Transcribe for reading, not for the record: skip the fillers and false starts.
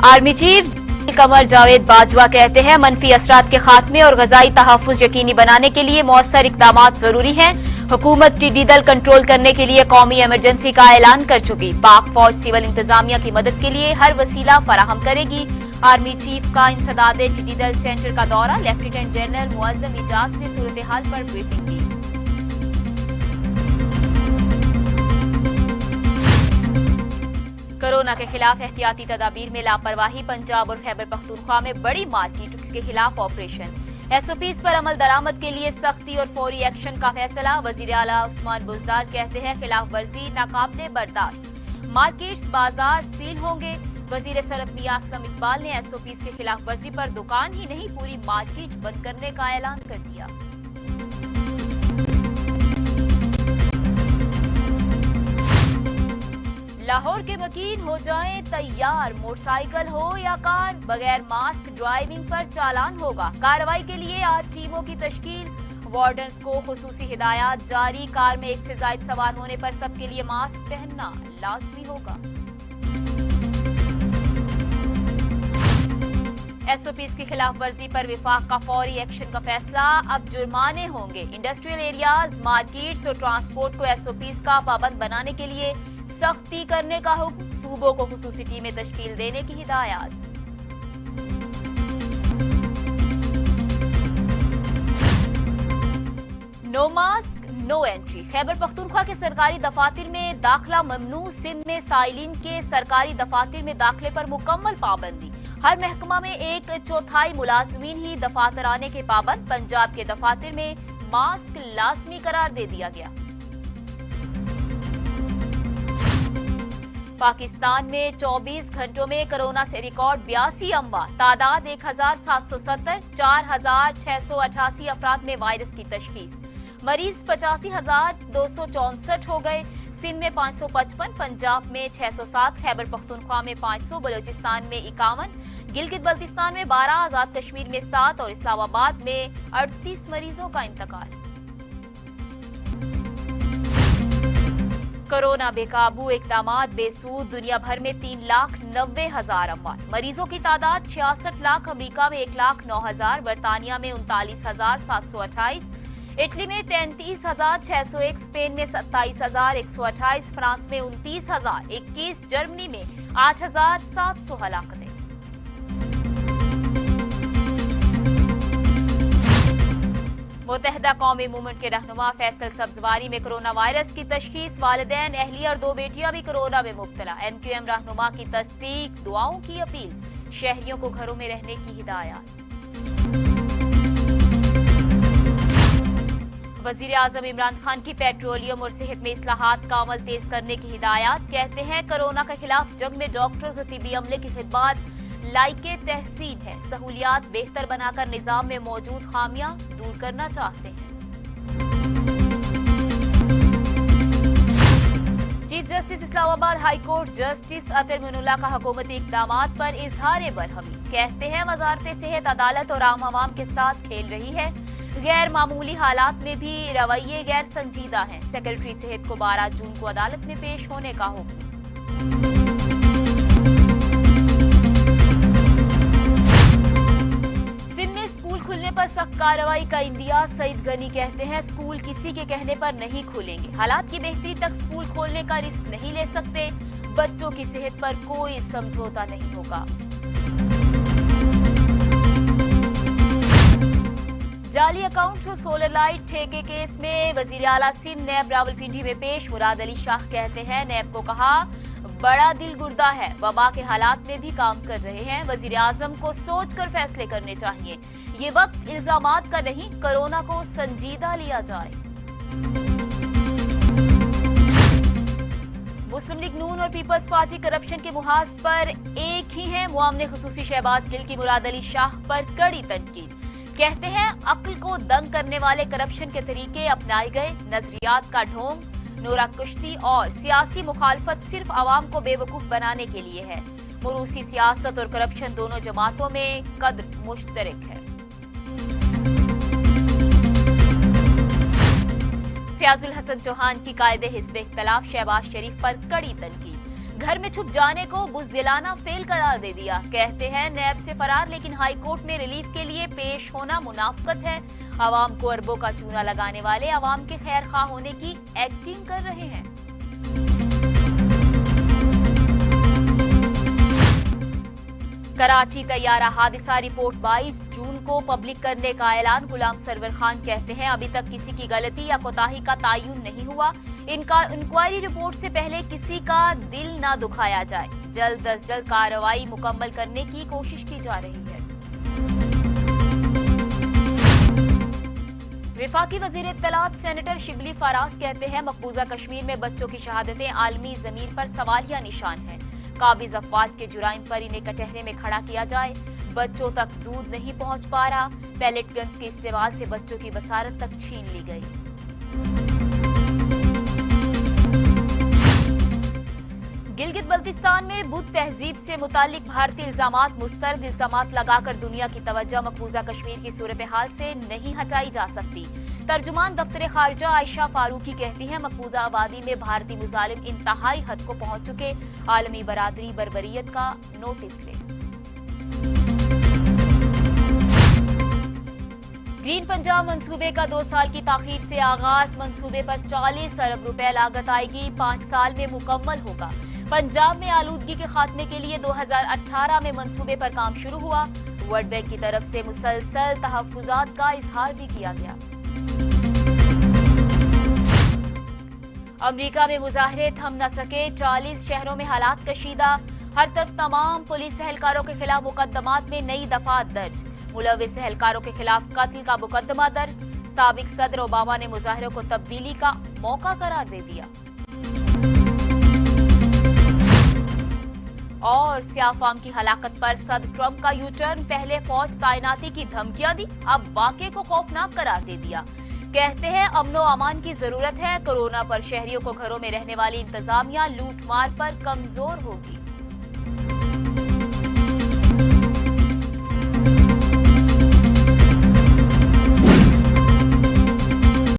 Army chief Qamar Javed Bajwa कहते हैं मनफी असरात के खात्मे और गजाई तहफ़्फ़ुज़ यकीनी बनाने के लिए मौसर इक़दामात जरूरी हैं। हुकूमत टिड्डी दल कंट्रोल करने के लिए कौमी इमरजेंसी का ऐलान कर चुकी। पाक फौज सिविल इंतजामिया की मदद के लिए हर वसीला फराहम करेगी। आर्मी चीफ का इंसदादे टिड्डी दल सेंटर का दौरा, लेफ्टिनेंट जनरल मुअज़्ज़म इजाज ने सूरत हाल पर ब्रीफिंग दी। कोरोना के खिलाफ एहतियाती तदाबीर में लापरवाही, पंजाब और खैबर पख्तूनख्वा में बड़ी मार्केट के खिलाफ ऑपरेशन। एसओपीज पर अमल दरामद के लिए सख्ती और फौरी एक्शन का फैसला। वजीर आला उस्मान बुज़दार कहते हैं खिलाफ वर्जी नाकाबिले बर्दाश्त, मार्केट्स बाजार सील होंगे। वजीर सनत मियां असलम इकबाल ने एसओपीज के खिलाफ वर्जी पर दुकान ही नहीं पूरी मार्केट बंद करने का ऐलान कर दिया। लाहौर के वकील हो जाएं तैयार, मोटरसाइकिल हो या कार, बगैर मास्क ड्राइविंग पर चालान होगा। कार्रवाई के लिए 8 टीमों की तश्कील, वार्डन्स को खुसूसी हिदायत जारी। कार में 1 से ज्यादा सवार होने पर सबके लिए मास्क पहनना लाजमी होगा। एसओपीज की खिलाफ वर्जी पर विफाक का फौरी एक्शन का फैसला, अब जुर्माने होंगे। इंडस्ट्रियल एरियाज, मार्केट्स और ट्रांसपोर्ट को एसओपीज का पाबंद बनाने के लिए सख्ती करने का हुक्म, सूबों को खुसूसी टीमें तश्कील देने की हिदायत। No mask no entry, Khyber Pakhtunkhwa के सरकारी दफातर में दाखिला ममनू। सिंध में साइलिन के सरकारी दफातर में दाखिले पर मुकम्मल पाबंदी। हर महकमा में 1/4 मुलाजमीन ही दफातर आने के पाबंद। पंजाब के दफातर में मास्क लाजमी करार दे दिया गया। पाकिस्तान में 24 घंटों में कोरोना से रिकॉर्ड 82 अमवात, तादाद 1770, 4688 अफराद में वायरस की तशखीस। मरीज 85,264 हो गए। सिंध में 555, पंजाब में 607, खैबर पख्तूनख्वा में 500, बलूचिस्तान में 51, गिलगित बल्तिस्तान में 12, आजाद कश्मीर में 7 और इस्लामाबाद में 38 मरीजों का इंतकाल। कोरोना बेकाबू, इक़दामात बेसूद, दुनिया भर में 3,90,000 अमवात, मरीजों की तादाद 66 लाख, अमरीका में 1,09,000, बरतानिया में 39,728, इटली में 33,601, स्पेन में 27,128, फ्रांस में 29,021, जर्मनी में 8,700 हलाकतें। मुत्तहदा कौमी मूवमेंट के रहनुमा फैसल सब्जवारी में कोरोना वायरस की तशखीस, वालिदैन, अहलिया और 2 बेटियां भी कोरोना में मुब्तला। एमक्यूएम रहनुमा की तस्दीक, दुआओं की अपील, शहरियों को घरों में रहने की हिदायत। वजीर आजम इमरान खान की पेट्रोलियम और सेहत में इस्लाहात का अमल तेज करने की हिदायत। कहते हैं कोरोना के खिलाफ जंग में डॉक्टर्स और तिब्बी अमले की खिदमत लाइके तहसीन है। सहूलियात बेहतर बनाकर निजाम में मौजूद खामियां दूर करना चाहते हैं। Chief justice Islamabad high court justice Athar Minallah का हुकूमती इक़दामात पर इजहार बरहमी। कहते हैं वजारत सेहत अदालत और आम आवाम के साथ खेल रही है। गैर मामूली हालात में भी रवैये गैर संजीदा हैं। सेक्रेटरी सेहत को 12 जून को अदालत में पेश होने का हुक्म। खुलने पर सख्त कार्रवाई का इंदिया। सईद गनी कहते हैं स्कूल किसी के कहने पर नहीं खुलेंगे। हालात की बेहतरी तक स्कूल खोलने का रिस्क नहीं ले सकते। बच्चों की सेहत पर कोई समझौता नहीं होगा। जाली अकाउंट और सोलर लाइट ठेके केस में वजीर आला सिंध नैब रावलपिंडी में पेश। मुराद अली शाह कहते हैं नैब को कहा बड़ा दिल गुर्दा है, वबा के हालात में भी काम कर रहे हैं। वजीर आजम को सोच कर फैसले करने चाहिए। ये वक्त इल्जामात का नहीं, कोरोना को संजीदा लिया जाए। मुस्लिम लीग नून और पीपल्स पार्टी करप्शन के मुहाज पर एक ही है। मुआमने खुसूसी शहबाज गिल की मुराद अली शाह पर कड़ी तनकीद। कहते हैं अक्ल को दंग करने वाले करप्शन के तरीके अपनाए गए। नजरियात का ढोंग, नोरा कुश्ती और सियासी मुखालफत सिर्फ आवाम को बेवकूफ बनाने के लिए है। मुरूसी सियासत और करप्शन दोनों जमातों में कद्र मुश्तरक है। फयाजुल हसन चौहान की कायदे हिज़्ब इख्तिलाफ शहबाज शरीफ पर कड़ी तनकीद। घर में छुप जाने को बुज़दिलाना फेल करार दे दिया। कहते हैं नैब से फरार, लेकिन हाई कोर्ट में रिलीफ के लिए पेश होना मुनाफकत है। आवाम को अरबों का चूना लगाने वाले आवाम के खैर खा होने की एक्टिंग कर रहे हैं। कराची तैयारा हादसा रिपोर्ट 22 जून को पब्लिक करने का ऐलान। गुलाम सरवर खान कहते हैं अभी तक किसी की गलती या कोताही का तायुन नहीं हुआ। इनका इंक्वायरी रिपोर्ट से पहले किसी का दिल न दुखाया जाए। जल्द अज जल्द कार्रवाई मुकम्मल करने की कोशिश की जा रही है। वफाकी वजीर इत्तलात सेनेटर शिबली फराज कहते हैं मकबूजा कश्मीर में बच्चों की शहादतें आलमी ज़मीन पर सवालिया निशान है। काबिज अफवाज के जुराइम पर इन्हें कटहरे में खड़ा किया जाए। बच्चों तक दूध नहीं पहुंच पा रहा। पैलेट गन्स के इस्तेमाल से बच्चों की बसारत तक छीन ली गई। गिलगित बल्तिस्तान में बुद्ध तहजीब से मुतालिक भारतीय इल्जामात मुस्तरद इल्जामात लगाकर दुनिया की तवज्जो मकबूजा कश्मीर की सूरत हाल से नहीं हटाई जा सकती। तर्जुमान दफ्तर खारजा आयशा फारूकी कहती हैं मकबूजा आबादी में भारतीय मुजालिम इंतहाई हद को पहुंच चुके। आलमी बरादरी बर्बरियत का नोटिस ले। ग्रीन पंजाब मंसूबे का 2 साल की ताखीर से आगाज। मंसूबे पर 40 अरब रुपए लागत आएगी। 5 साल में मुकम्मल होगा। पंजाब में आलूदगी के खात्मे के लिए 2018 में मंसूबे पर काम शुरू हुआ। वर्ल्ड बैंक की तरफ से मुसलसल तहफ्फुजात का इजहार भी किया गया। अमेरिका में मुजाहरे थम न सके। 40 शहरों में हालात कशीदा। हर तरफ तमाम पुलिस एहलकारों के खिलाफ मुकदमात में नई दफा दर्ज। मुलविस एहलकारों के खिलाफ कत्ल का मुकदमा दर्ज। साबिक सदर ओबामा ने मुजाहरों को तब्दीली का मौका करार दे दिया। और सियाह फाम की हलाकत पर सदर ट्रंप का यू टर्न। पहले फौज तैनाती की धमकियां दी, अब वाकये को खौफनाक करार दे दिया। कहते हैं अमनो अमान की जरूरत है। कोरोना पर शहरियों को घरों में रहने वाली इंतजामिया लूट मार पर कमजोर होगी।